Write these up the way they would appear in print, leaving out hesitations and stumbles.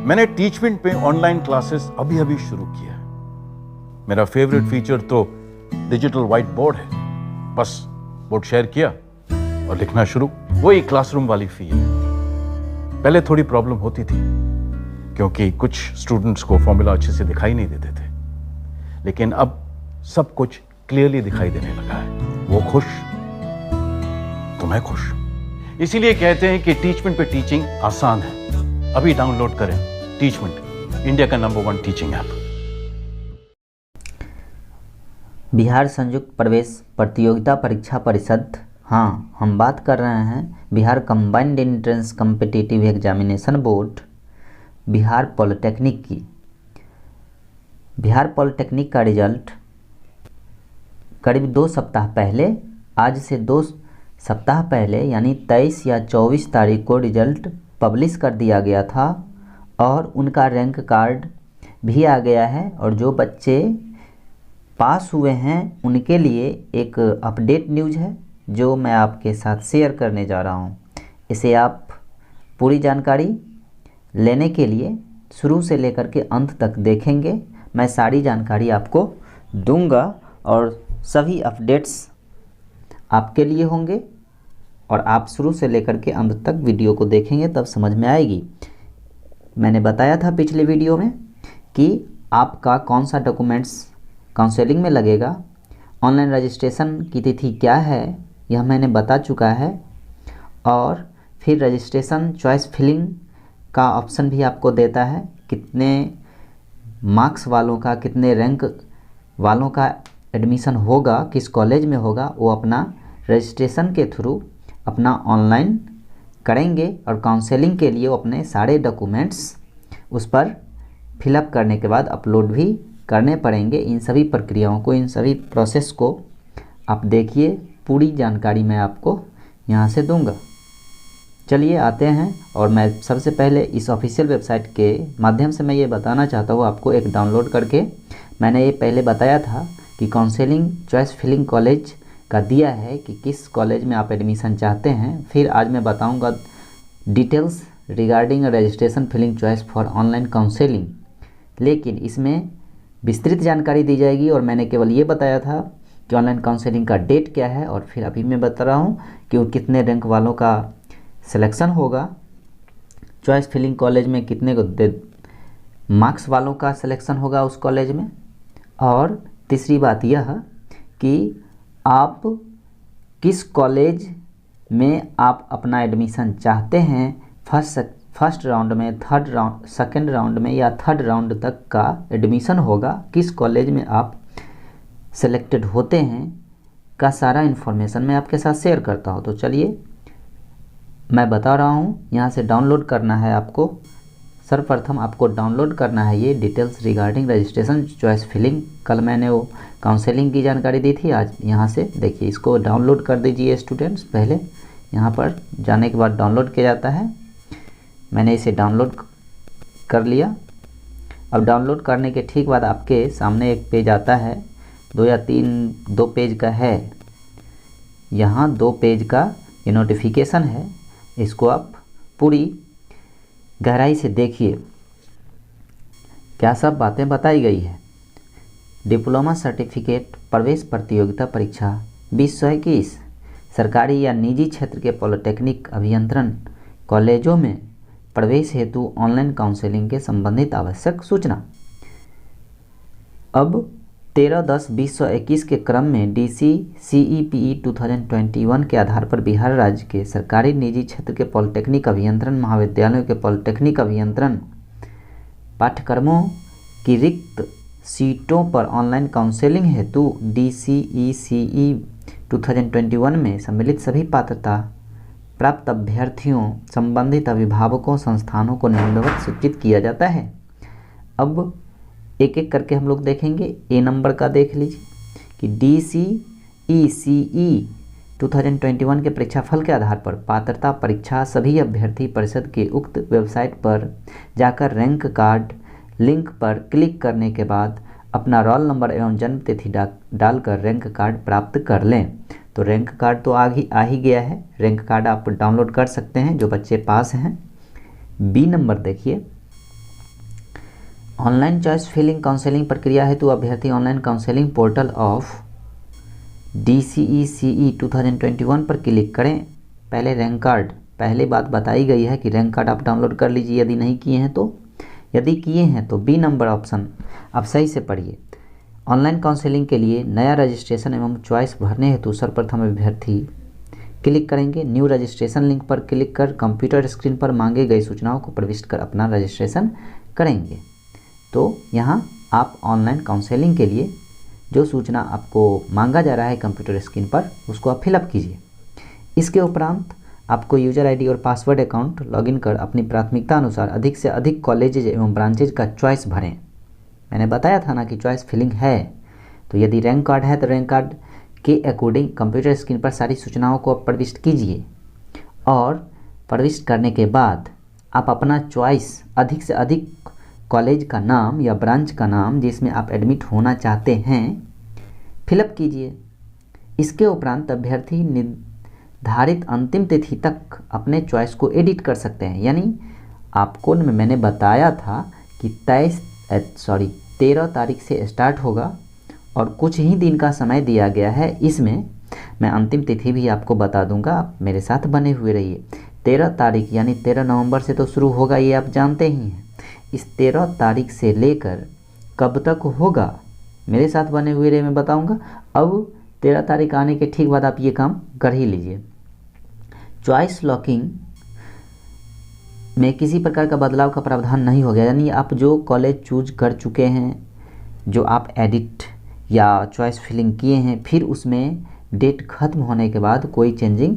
मैंने टीचमेंट पे online classes अभी अभी शुरू किया है। मेरा फेवरेट फीचर तो डिजिटल व्हाइट बोर्ड है। बस बोर्ड शेयर किया और लिखना शुरू, वही क्लासरूम वाली फील है। पहले थोड़ी प्रॉब्लम होती थी क्योंकि कुछ स्टूडेंट्स को फॉर्मूला अच्छे से दिखाई नहीं देते थे, लेकिन अब सब कुछ क्लियरली दिखाई देने लगा है। वो खुश तो मैं खुश। इसीलिए कहते हैं कि टीचमेंट पे टीचिंग आसान है। अभी डाउनलोड करें टीचमेंट, इंडिया का नंबर 1 टीचिंग ऐप। बिहार संयुक्त प्रवेश प्रतियोगिता परीक्षा परिषद, हाँ हम बात कर रहे हैं Bihar combined entrance competitive examination board, Bihar polytechnic की। बिहार पॉलिटेक्निक का रिजल्ट करीब 2 सप्ताह पहले, आज से 2 सप्ताह पहले यानी 23 या 24 तारीख को रिजल्ट पब्लिश कर दिया गया था और उनका रैंक कार्ड भी आ गया है। और जो बच्चे पास हुए हैं उनके लिए एक अपडेट न्यूज़ है जो मैं आपके साथ शेयर करने जा रहा हूं। इसे आप पूरी जानकारी लेने के लिए शुरू से लेकर के अंत तक देखेंगे। मैं सारी जानकारी आपको दूंगा और सभी अपडेट्स आपके लिए होंगे और आप शुरू से लेकर के अंत तक वीडियो को देखेंगे तब समझ में आएगी। मैंने बताया था पिछले वीडियो में कि आपका कौन सा डॉक्यूमेंट्स काउंसलिंग में लगेगा, ऑनलाइन रजिस्ट्रेशन की तिथि क्या है यह मैंने बता चुका है, और फिर रजिस्ट्रेशन चॉइस फिलिंग का ऑप्शन भी आपको देता है। कितने मार्क्स वालों का, कितने रैंक वालों का एडमिशन होगा, किस कॉलेज में होगा, वो अपना रजिस्ट्रेशन के थ्रू अपना ऑनलाइन करेंगे और काउंसलिंग के लिए वो अपने सारे डॉक्यूमेंट्स उस पर फिलअप करने के बाद अपलोड भी करने पड़ेंगे। इन सभी प्रक्रियाओं को, इन सभी प्रोसेस को आप देखिए, पूरी जानकारी मैं आपको यहाँ से दूंगा। चलिए आते हैं, और मैं सबसे पहले इस ऑफिशियल वेबसाइट के माध्यम से मैं ये बताना चाहता हूँ आपको एक डाउनलोड करके। मैंने ये पहले बताया था कि काउंसलिंग चॉइस फिलिंग कॉलेज का दिया है कि किस कॉलेज में आप एडमिशन चाहते हैं। फिर आज मैं बताऊंगा details regarding registration filling choice for online counselling, लेकिन इसमें विस्तृत जानकारी दी जाएगी। और मैंने केवल ये बताया था कि ऑनलाइन काउंसलिंग का डेट क्या है, और फिर अभी मैं बता रहा हूँ कि कितने रैंक वालों का सिलेक्शन होगा, चॉइस फिलिंग कॉलेज में कितने मार्क्स वालों का सिलेक्शन होगा उस कॉलेज में। और तीसरी बात यह कि आप किस कॉलेज में आप अपना एडमिशन चाहते हैं, फर्स्ट राउंड में, थर्ड राउंड, सेकंड राउंड में या थर्ड राउंड तक का एडमिशन होगा, किस कॉलेज में आप सेलेक्टेड होते हैं का सारा इन्फॉर्मेशन मैं आपके साथ शेयर करता हूँ। तो चलिए मैं बता रहा हूँ, यहाँ से डाउनलोड करना है आपको। सर्वप्रथम आपको डाउनलोड करना है ये details regarding registration choice filling. कल मैंने वो काउंसलिंग की जानकारी दी थी, आज यहाँ से देखिए इसको डाउनलोड कर दीजिए स्टूडेंट्स। पहले यहाँ पर जाने के बाद डाउनलोड किया जाता है। मैंने इसे डाउनलोड कर लिया। अब डाउनलोड करने के ठीक बाद आपके सामने एक पेज आता है, 2 या 2 पेज का है। यहाँ 2 पेज का ये नोटिफिकेशन है, इसको आप पूरी गहराई से देखिए क्या सब बातें बताई गई है। डिप्लोमा सर्टिफिकेट प्रवेश प्रतियोगिता परीक्षा 2021 सरकारी या निजी क्षेत्र के पॉलिटेक्निक अभियंत्रण कॉलेजों में प्रवेश हेतु ऑनलाइन काउंसलिंग के संबंधित आवश्यक सूचना। अब 13/10/2021 के क्रम में DC CEPE 2021 के आधार पर बिहार राज्य के सरकारी निजी क्षेत्र के पॉलिटेक्निक अभियंत्रण महाविद्यालयों के पॉलिटेक्निक अभियंत्रण पाठ्यक्रमों की रिक्त सीटों पर ऑनलाइन काउंसलिंग हेतु DCECE 2021 में सम्मिलित सभी पात्रता प्राप्त अभ्यर्थियों संबंधित अभिभावकों संस्थानों को निम्नवत सूचित किया जाता है। अब एक एक करके हम लोग देखेंगे। ए नंबर का देख लीजिए कि DCECE 2021 के परीक्षाफल के आधार पर पात्रता परीक्षा सभी अभ्यर्थी परिषद के उक्त वेबसाइट पर जाकर रैंक कार्ड लिंक पर क्लिक करने के बाद अपना रोल नंबर एवं जन्म तिथि डालकर रैंक कार्ड प्राप्त कर लें। तो रैंक कार्ड तो आ ही गया है, रैंक कार्ड आप डाउनलोड कर सकते हैं जो बच्चे पास हैं। बी नंबर देखिए ऑनलाइन चॉइस फिलिंग काउंसलिंग प्रक्रिया हेतु अभ्यर्थी online counselling portal of DCECE 2021 पर क्लिक करें। पहले रैंक कार्ड, पहले बात बताई गई है कि रैंक कार्ड आप डाउनलोड कर लीजिए यदि नहीं किए हैं तो। यदि किए हैं तो बी नंबर ऑप्शन आप सही से पढ़िए। ऑनलाइन काउंसलिंग के लिए नया रजिस्ट्रेशन एवं चॉइस भरने हेतु सर्वप्रथम अभ्यर्थी क्लिक करेंगे। न्यू रजिस्ट्रेशन लिंक पर क्लिक कर कंप्यूटर स्क्रीन पर मांगे गई सूचनाओं को प्रविष्ट कर अपना रजिस्ट्रेशन करेंगे। तो यहाँ आप ऑनलाइन काउंसलिंग के लिए जो सूचना आपको मांगा जा रहा है कंप्यूटर स्क्रीन पर उसको आप फिलअप कीजिए। इसके उपरांत आपको यूजर आईडी और पासवर्ड अकाउंट लॉगिन कर अपनी प्राथमिकता अनुसार अधिक से अधिक कॉलेजेज एवं ब्रांचेज का चॉइस भरें। मैंने बताया था ना कि चॉइस फिलिंग है, तो यदि रैंक कार्ड है तो रैंक कार्ड के अकॉर्डिंग कंप्यूटर स्क्रीन पर सारी सूचनाओं को प्रविष्ट कीजिए और प्रविष्ट करने के बाद आप अपना चॉइस अधिक से अधिक कॉलेज का नाम या ब्रांच का नाम जिसमें आप एडमिट होना चाहते हैं फिलअप कीजिए। इसके उपरांत अभ्यर्थी निर्धारित अंतिम तिथि तक अपने चॉइस को एडिट कर सकते हैं। यानी आपको मैंने बताया था कि 13 तारीख से स्टार्ट होगा और कुछ ही दिन का समय दिया गया है। इसमें मैं अंतिम तिथि भी आपको बता दूंगा, आप मेरे साथ बने हुए रहिए। 13 तारीख यानी 13 नवंबर से तो शुरू होगा, ये आप जानते ही हैं। इस 13 तारीख से लेकर कब तक होगा मेरे साथ बने हुए रहिए, मैं बताऊंगा। अब 13 तारीख आने के ठीक बाद आप ये काम कर ही लीजिए। चॉइस लॉकिंग में किसी प्रकार का बदलाव का प्रावधान नहीं हो गया, यानी आप जो कॉलेज चूज कर चुके हैं, जो आप एडिट या चॉइस फिलिंग किए हैं, फिर उसमें डेट खत्म होने के बाद कोई चेंजिंग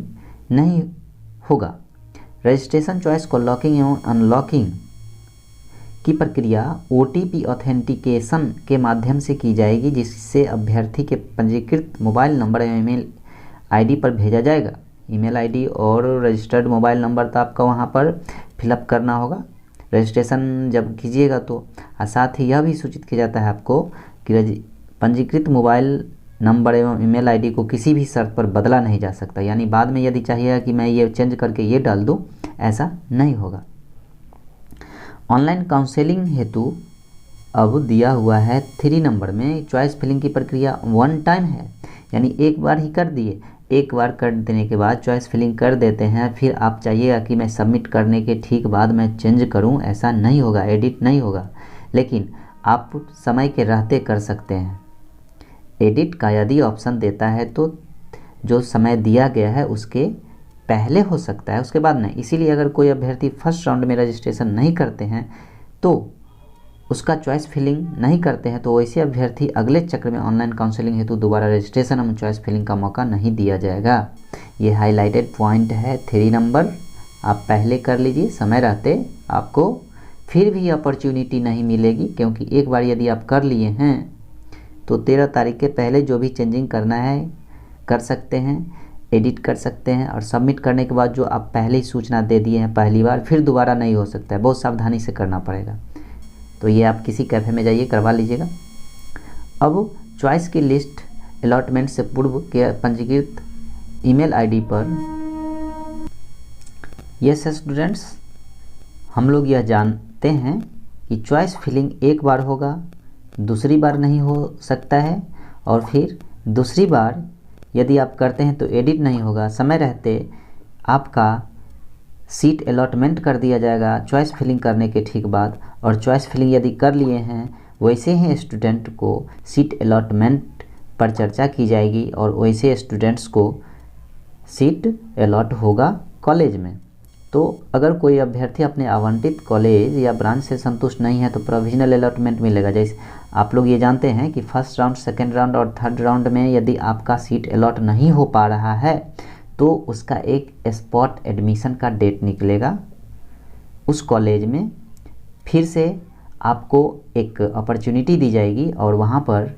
नहीं होगा। रजिस्ट्रेशन चॉइस को लॉकिंग एवं अनलॉकिंग की प्रक्रिया OTP ऑथेंटिकेशन के माध्यम से की जाएगी, जिससे अभ्यर्थी के पंजीकृत मोबाइल नंबर एवं ईमेल आईडी पर भेजा जाएगा। ईमेल आईडी और रजिस्टर्ड मोबाइल नंबर तो आपका वहां पर फिलअप करना होगा रजिस्ट्रेशन जब कीजिएगा तो। और साथ ही यह भी सूचित किया जाता है आपको कि पंजीकृत मोबाइल नंबर एवं ईमेल आईडी को किसी भी शर्त पर बदला नहीं जा सकता। यानी बाद में यदि चाहिएगा कि मैं ये चेंज करके ये डाल दूँ, ऐसा नहीं होगा। ऑनलाइन काउंसलिंग हेतु अब दिया हुआ है 3 नंबर में चॉइस फिलिंग की प्रक्रिया 1 टाइम है, यानी एक बार ही कर दिए। एक बार कर देने के बाद चॉइस फिलिंग कर देते हैं, फिर आप चाहिएगा कि मैं सबमिट करने के ठीक बाद मैं चेंज करूं, ऐसा नहीं होगा, एडिट नहीं होगा। लेकिन आप समय के रहते कर सकते हैं। एडिट का यदि ऑप्शन देता है तो जो समय दिया गया है उसके पहले हो सकता है, उसके बाद नहीं। इसीलिए अगर कोई अभ्यर्थी फर्स्ट राउंड में रजिस्ट्रेशन नहीं करते हैं तो उसका चॉइस फिलिंग नहीं करते हैं, तो वैसे अभ्यर्थी अगले चक्र में ऑनलाइन काउंसलिंग हेतु दोबारा रजिस्ट्रेशन एवं चॉइस फिलिंग का मौका नहीं दिया जाएगा। ये हाईलाइटेड पॉइंट है 3 नंबर, आप पहले कर लीजिए, समय रहते आपको फिर भी अपॉर्चुनिटी नहीं मिलेगी, क्योंकि एक बार यदि आप कर लिए हैं तो 13 तारीख के पहले जो भी चेंजिंग करना है कर सकते हैं, एडिट कर सकते हैं। और सबमिट करने के बाद जो आप पहले ही सूचना दे दिए हैं पहली बार, फिर दोबारा नहीं हो सकता है, बहुत सावधानी से करना पड़ेगा। तो ये आप किसी कैफ़े में जाइए करवा लीजिएगा। अब चॉइस की लिस्ट अलॉटमेंट से पूर्व के पंजीकृत ईमेल आईडी पर यस स्टूडेंट्स, हम लोग यह जानते हैं कि चॉइस फिलिंग एक बार होगा, दूसरी बार नहीं हो सकता है, और फिर दूसरी बार यदि आप करते हैं तो एडिट नहीं होगा। समय रहते आपका सीट अलॉटमेंट कर दिया जाएगा चॉइस फिलिंग करने के ठीक बाद, और चॉइस फिलिंग यदि कर लिए हैं वैसे ही स्टूडेंट को सीट अलॉटमेंट पर चर्चा की जाएगी और वैसे स्टूडेंट्स को सीट अलॉट होगा कॉलेज में। तो अगर कोई अभ्यर्थी अपने आवंटित कॉलेज या ब्रांच से संतुष्ट नहीं है तो प्रोविजनल अलॉटमेंट मिलेगा। जैसे आप लोग ये जानते हैं कि फर्स्ट राउंड, सेकेंड राउंड और थर्ड राउंड में यदि आपका सीट अलॉट नहीं हो पा रहा है तो उसका एक स्पॉट एडमिशन का डेट निकलेगा उस कॉलेज में। फिर से आपको एक अपॉर्चुनिटी दी जाएगी और वहाँ पर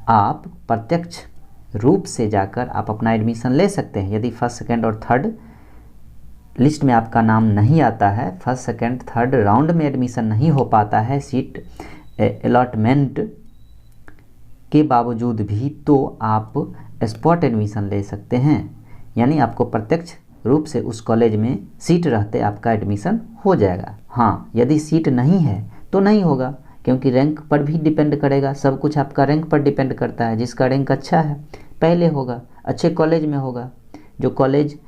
आप प्रत्यक्ष रूप से जाकर आप अपना एडमिशन ले सकते हैं। यदि फर्स्ट, सेकेंड और थर्ड लिस्ट में आपका नाम नहीं आता है, फर्स्ट, सेकेंड, थर्ड राउंड में एडमिशन नहीं हो पाता है सीट अलॉटमेंट के बावजूद भी, तो आप स्पॉट एडमिशन ले सकते हैं। यानी आपको प्रत्यक्ष रूप से उस कॉलेज में सीट रहते आपका एडमिशन हो जाएगा। हाँ, यदि सीट नहीं है तो नहीं होगा, क्योंकि रैंक पर भी डिपेंड करेगा, सब कुछ आपका रैंक पर डिपेंड करता है। जिसका रैंक अच्छा है पहले होगा, अच्छे कॉलेज में होगा, जो कॉलेज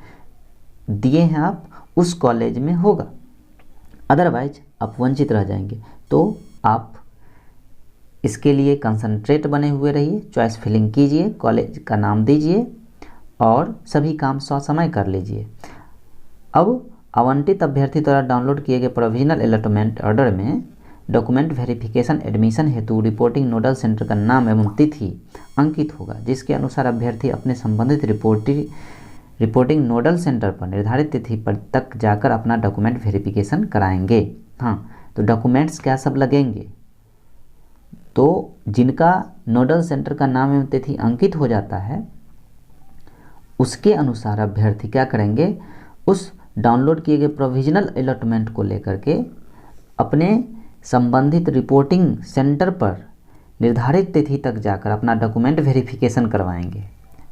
दिए हैं आप उस कॉलेज में होगा, अदरवाइज आप वंचित रह जाएंगे। तो आप इसके लिए कंसंट्रेट बने हुए रहिए, चॉइस फिलिंग कीजिए, कॉलेज का नाम दीजिए और सभी काम समय कर लीजिए। अब आवंटित अभ्यर्थी द्वारा डाउनलोड किए गए प्रोविजनल अलॉटमेंट ऑर्डर में डॉक्यूमेंट वेरिफिकेशन एडमिशन हेतु रिपोर्टिंग नोडल सेंटर का नाम एवं तिथि अंकित होगा, जिसके अनुसार अभ्यर्थी अपने संबंधित रिपोर्टिंग नोडल सेंटर पर निर्धारित तिथि पर तक जाकर अपना डॉक्यूमेंट वेरिफिकेशन कराएंगे। हाँ, तो डॉक्यूमेंट्स क्या सब लगेंगे, तो जिनका नोडल सेंटर का नाम एवं तिथि अंकित हो जाता है उसके अनुसार अभ्यर्थी क्या करेंगे, उस डाउनलोड किए गए प्रोविजनल अलॉटमेंट को लेकर के अपने संबंधित रिपोर्टिंग सेंटर पर निर्धारित तिथि तक जाकर अपना डॉक्यूमेंट वेरिफिकेशन करवाएंगे।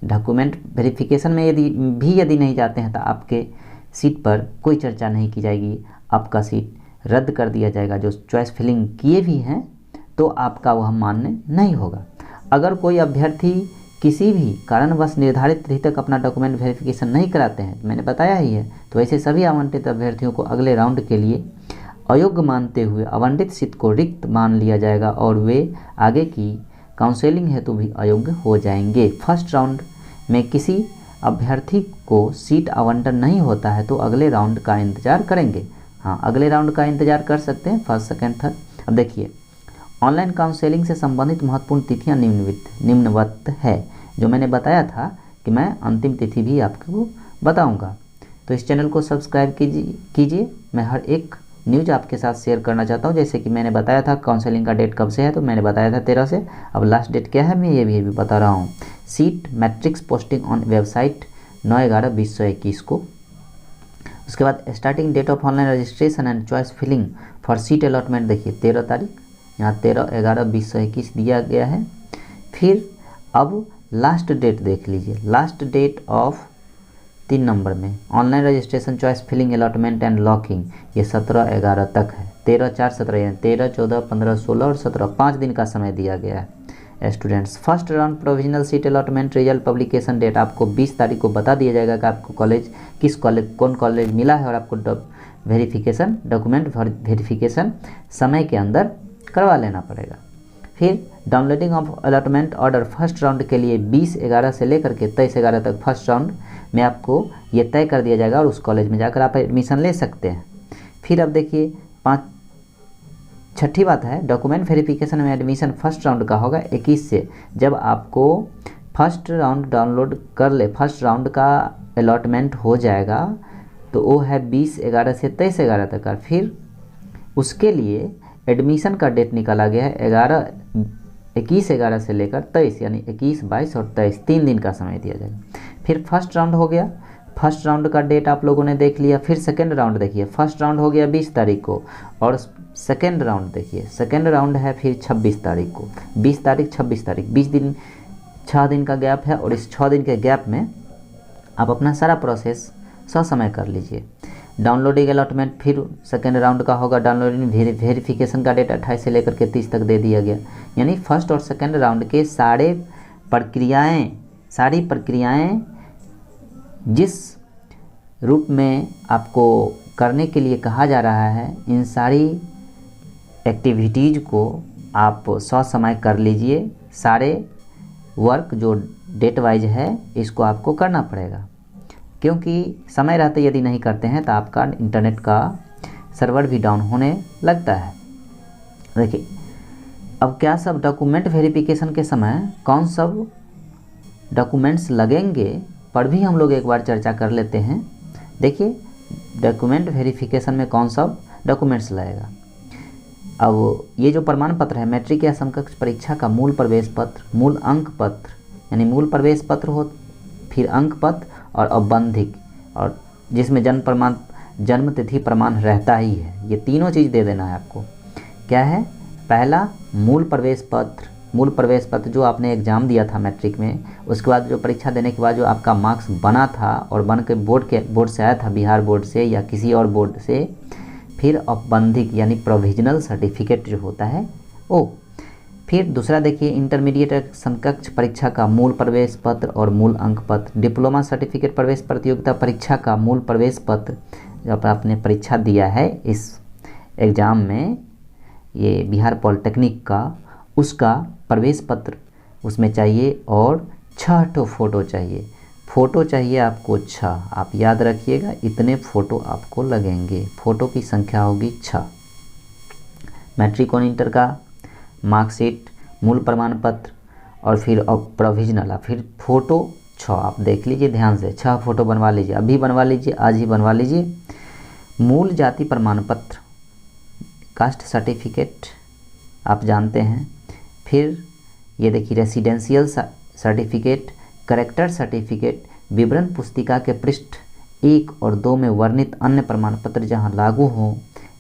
डॉक्यूमेंट वेरिफिकेशन में यदि नहीं जाते हैं तो आपके सीट पर कोई चर्चा नहीं की जाएगी, आपका सीट रद्द कर दिया जाएगा। जो चॉइस फिलिंग किए भी हैं तो आपका वह मान्य नहीं होगा। अगर कोई अभ्यर्थी किसी भी कारणवश निर्धारित तिथि तक अपना डॉक्यूमेंट वेरिफिकेशन नहीं कराते हैं, मैंने बताया ही है, तो ऐसे सभी आवंटित अभ्यर्थियों को अगले राउंड के लिए अयोग्य मानते हुए आवंटित सीट को रिक्त मान लिया जाएगा और वे आगे की काउंसलिंग हेतु भी अयोग्य हो जाएंगे। फर्स्ट राउंड में किसी अभ्यर्थी को सीट आवंटन नहीं होता है तो अगले राउंड का इंतजार करेंगे। हाँ, अगले राउंड का इंतजार कर सकते हैं, फर्स्ट सेकेंड थर्ड। अब देखिए, ऑनलाइन काउंसलिंग से संबंधित महत्वपूर्ण तिथियां निम्नवत है, जो मैंने बताया था कि मैं अंतिम तिथि भी आपको बताऊंगा। तो इस चैनल को सब्सक्राइब कीजिए। मैं हर एक न्यूज़ आपके साथ शेयर करना चाहता हूं। जैसे कि मैंने बताया था काउंसलिंग का डेट कब से है, तो मैंने बताया था 13 से। अब लास्ट डेट क्या है मैं ये भी बता रहा हूँ। Seat matrix posting on website 9/11/2021 को। उसके बाद starting date of online registration and choice filling for seat allotment, देखिए 13 तारीख, यहाँ 13/11/2021 दिया गया है। फिर अब लास्ट डेट देख लीजिए, लास्ट डेट ऑफ 3 नंबर में online registration choice filling allotment and locking, ये 17/11 तक है। 13/4/17 यानी 13, 14, 15, 16 और 17, 5 दिन का समय दिया गया है। Students, first round provisional seat allotment result publication date आपको 20 तारीख को बता दिया जाएगा कि आपको कौन कॉलेज मिला है और आपको वेरिफिकेशन डॉक्यूमेंट वेरिफिकेशन समय के अंदर करवा लेना पड़ेगा। फिर downloading of allotment order first round के लिए 20/11 से लेकर के 23/11 तक फर्स्ट राउंड में आपको ये तय कर दिया जाएगा और उस कॉलेज में जाकर आप एडमिशन ले सकते हैं। फिर अब देखिए छठी बात है, डॉक्यूमेंट वेरिफिकेशन में एडमिशन फर्स्ट राउंड का होगा 21 से। जब आपको फर्स्ट राउंड डाउनलोड कर ले, फर्स्ट राउंड का अलॉटमेंट हो जाएगा तो वो है 20/11 से 23/11 तक का। फिर उसके लिए एडमिशन का डेट निकाला गया है 21/11 से लेकर 23, यानी 21, 22 और 23, 3 दिन का समय दिया जाएगा। फिर फर्स्ट राउंड हो गया, फर्स्ट राउंड का डेट आप लोगों ने देख लिया। फिर सेकेंड राउंड देखिए, फर्स्ट राउंड हो गया 20 तारीख को और सेकेंड राउंड देखिए, सेकेंड राउंड है फिर 26 तारीख को। 20 तारीख 26 तारीख, 20 दिन, 6 दिन का गैप है और इस 6 दिन के गैप में आप अपना सारा प्रोसेस ससमय कर लीजिए। डाउनलोडिंग अलॉटमेंट फिर सेकेंड राउंड का होगा। डाउनलोडिंग वेरिफिकेशन का डेट 28 से लेकर के 30 तक दे दिया गया, यानी फर्स्ट और सेकेंड राउंड के सारी प्रक्रियाएं जिस रूप में आपको करने के लिए कहा जा रहा है, इन सारी एक्टिविटीज़ को आप ससमय कर लीजिए। सारे वर्क जो डेट वाइज है इसको आपको करना पड़ेगा, क्योंकि समय रहते यदि नहीं करते हैं तो आपका इंटरनेट का सर्वर भी डाउन होने लगता है। देखिए, अब क्या सब डॉक्यूमेंट वेरिफिकेशन के समय कौन सब डॉक्यूमेंट्स लगेंगे पर भी हम लोग एक बार चर्चा कर लेते हैं। देखिए, डॉक्यूमेंट वेरिफिकेशन में कौन सा डॉक्यूमेंट्स लगेगा। अब ये जो प्रमाण पत्र है, मैट्रिक या समकक्ष परीक्षा का मूल प्रवेश पत्र, मूल अंक पत्र, यानी मूल प्रवेश पत्र हो, फिर अंक पत्र और औपबंधिक, और जिसमें जन्म तिथि प्रमाण रहता ही है। ये तीनों चीज़ दे देना है आपको। क्या है? पहला मूल प्रवेश पत्र जो आपने एग्ज़ाम दिया था मैट्रिक में, उसके बाद जो परीक्षा देने के बाद जो आपका मार्क्स बना था और बन के बोर्ड से आया था, बिहार बोर्ड से या किसी और बोर्ड से। फिर औपबंधिक यानी प्रोविजनल सर्टिफिकेट जो होता है ओ फिर दूसरा देखिए, इंटरमीडिएट समकक्ष परीक्षा का मूल प्रवेश पत्र और मूल अंक पत्र, डिप्लोमा सर्टिफिकेट प्रवेश प्रतियोगिता परीक्षा का मूल प्रवेश पत्र, जब आपने परीक्षा दिया है इस एग्ज़ाम में, ये बिहार पॉलिटेक्निक का, उसका प्रवेश पत्र उसमें चाहिए और 6 ठो फोटो चाहिए। फ़ोटो चाहिए आपको 6, आप याद रखिएगा इतने फ़ोटो आपको लगेंगे, फ़ोटो की संख्या होगी 6। मैट्रिक और इंटर का मार्कशीट, मूल प्रमाण पत्र और फिर प्रोविजनल, फिर फ़ोटो 6। आप देख लीजिए ध्यान से, 6 फ़ोटो बनवा लीजिए, अभी बनवा लीजिए, आज ही बनवा लीजिए। मूल जाति प्रमाण पत्र, कास्ट सर्टिफिकेट आप जानते हैं, फिर ये देखिए रेसिडेंशियल सर्टिफिकेट, करेक्टर सर्टिफिकेट, विवरण पुस्तिका के पृष्ठ 1 और 2 में वर्णित अन्य प्रमाण पत्र जहाँ लागू हों,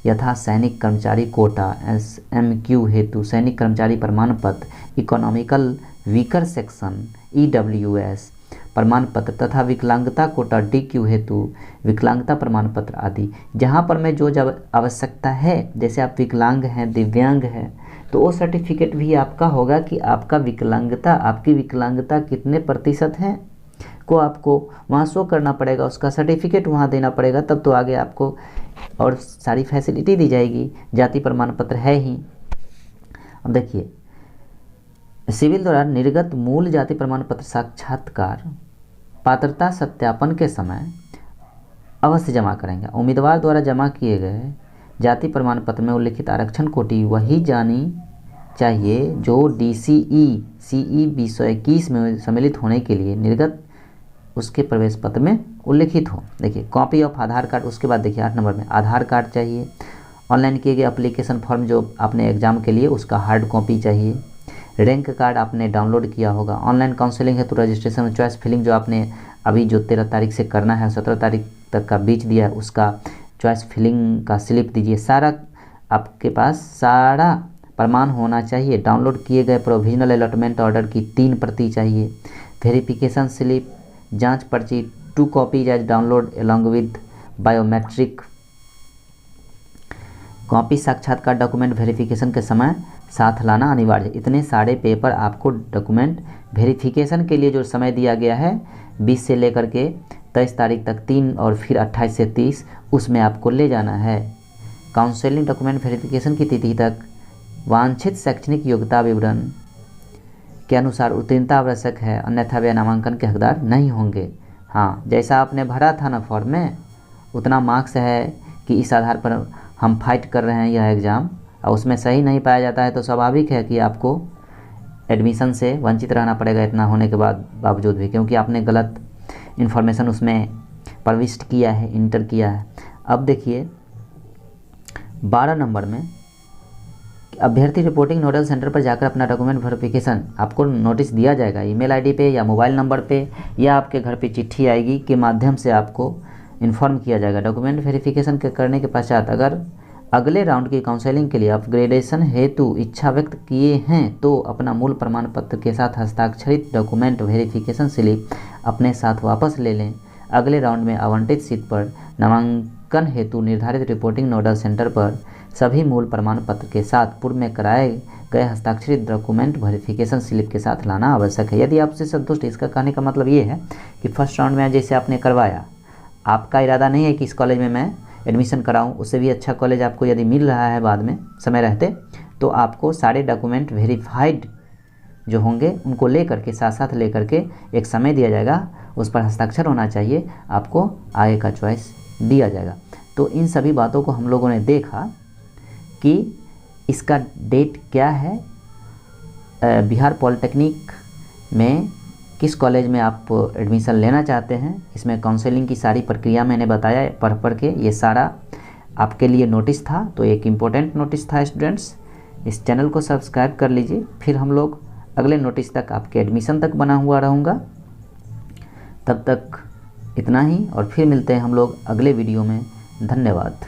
यथा सैनिक कर्मचारी कोटा SMQ हेतु सैनिक कर्मचारी प्रमाण पत्र, इकोनॉमिकल वीकर सेक्शन EWS प्रमाण पत्र तथा विकलांगता कोटा DQ हेतु विकलांगता प्रमाण पत्र आदि। जहाँ पर मैं जो जब आवश्यकता है, जैसे आप विकलांग हैं, दिव्यांग हैं, तो वो सर्टिफिकेट भी आपका होगा कि आपका विकलांगता, आपकी विकलांगता कितने प्रतिशत है को आपको वहाँ शो करना पड़ेगा, उसका सर्टिफिकेट वहाँ देना पड़ेगा, तब तो आगे आपको और सारी फैसिलिटी दी जाएगी। जाति प्रमाण पत्र है ही। अब देखिए, सिविल द्वारा निर्गत मूल जाति प्रमाण पत्र साक्षात्कार पात्रता सत्यापन के समय अवश्य जमा करेंगे। उम्मीदवार द्वारा जमा किए गए जाति प्रमाण पत्र में उल्लिखित आरक्षण कोटि वही जानी चाहिए जो DCE CE 2021 में सम्मिलित होने के लिए निर्गत उसके प्रवेश पत्र में उल्लिखित हो। देखिए कॉपी ऑफ आधार कार्ड, उसके बाद देखिए 8 नंबर में आधार कार्ड चाहिए, ऑनलाइन किए गए एप्लीकेशन फॉर्म जो आपने एग्ज़ाम के लिए उसका हार्ड कॉपी चाहिए, रैंक कार्ड आपने डाउनलोड किया होगा, ऑनलाइन काउंसलिंग हेतु रजिस्ट्रेशन और चॉइस फिलिंग जो आपने अभी जो 13 तारीख से करना है, 17 तारीख तक का बीच दिया है, उसका चॉइस फिलिंग का स्लिप दीजिए। सारा आपके पास सारा प्रमाण होना चाहिए। डाउनलोड किए गए प्रोविजनल अलॉटमेंट ऑर्डर की 3 प्रति चाहिए। वेरिफिकेशन स्लिप, जांच पर्ची 2 copies as download along with biometric copy. साक्षात्कार डॉक्यूमेंट वेरिफिकेशन के समय साथ लाना अनिवार्य है। इतने सारे पेपर आपको डॉक्यूमेंट वेरिफिकेशन के लिए जो समय दिया गया है 20 से लेकर के 23 तारीख तक 3 और फिर 28 से 30, उसमें आपको ले जाना है। काउंसलिंग डॉक्यूमेंट वेरिफिकेशन की तिथि तक वांछित शैक्षणिक योग्यता विवरण के अनुसार उत्तीर्णता आवश्यक है, अन्यथा वे नामांकन के हकदार नहीं होंगे। हाँ, जैसा आपने भरा था ना फॉर्म में, उतना मार्क्स है कि इस आधार पर हम फाइट कर रहे हैं यह एग्ज़ाम, और उसमें सही नहीं पाया जाता है तो स्वाभाविक है कि आपको एडमिशन से वंचित रहना पड़ेगा इतना होने के बावजूद भी, क्योंकि आपने गलत इन्फॉर्मेशन उसमें प्रविष्ट किया है, इंटर किया है। अब देखिए 12 नंबर में अभ्यर्थी रिपोर्टिंग नोडल सेंटर पर जाकर अपना डॉक्यूमेंट वेरिफिकेशन, आपको नोटिस दिया जाएगा ईमेल आईडी पे या मोबाइल नंबर पे, या आपके घर पे चिट्ठी आएगी के माध्यम से आपको इन्फॉर्म किया जाएगा। डॉक्यूमेंट वेरिफिकेशन के करने के पश्चात अगर अगले राउंड की काउंसलिंग के लिए अपग्रेडेशन हेतु इच्छा व्यक्त किए हैं तो अपना मूल प्रमाण पत्र के साथ हस्ताक्षरित डॉक्यूमेंट वेरिफिकेशन स्लिप अपने साथ वापस ले लें। अगले राउंड में आवंटित सीट पर नामांकन हेतु निर्धारित रिपोर्टिंग नोडल सेंटर पर सभी मूल प्रमाण पत्र के साथ पूर्व में कराए गए हस्ताक्षरित डॉक्यूमेंट वेरिफिकेशन स्लिप के साथ लाना आवश्यक है। यदि आपसे संतुष्ट, इसका कहने का मतलब ये है कि फर्स्ट राउंड में जैसे आपने करवाया, आपका इरादा नहीं है कि इस कॉलेज में मैं एडमिशन कराऊं, उससे भी अच्छा कॉलेज आपको यदि मिल रहा है बाद में समय रहते, तो आपको सारे डॉक्यूमेंट वेरीफाइड जो होंगे उनको ले करके साथ साथ ले करके एक समय दिया जाएगा, उस पर हस्ताक्षर होना चाहिए, आपको आगे का चॉइस दिया जाएगा। तो इन सभी बातों को हम लोगों ने देखा कि इसका डेट क्या है, बिहार पॉलिटेक्निक में किस कॉलेज में आप एडमिशन लेना चाहते हैं, इसमें काउंसलिंग की सारी प्रक्रिया मैंने बताया पढ़ के, ये सारा आपके लिए नोटिस था। तो एक इम्पोर्टेंट नोटिस था स्टूडेंट्स, इस चैनल को सब्सक्राइब कर लीजिए। फिर हम लोग अगले नोटिस तक आपके एडमिशन तक बना हुआ रहूँगा। तब तक इतना ही, और फिर मिलते हैं हम लोग अगले वीडियो में। धन्यवाद।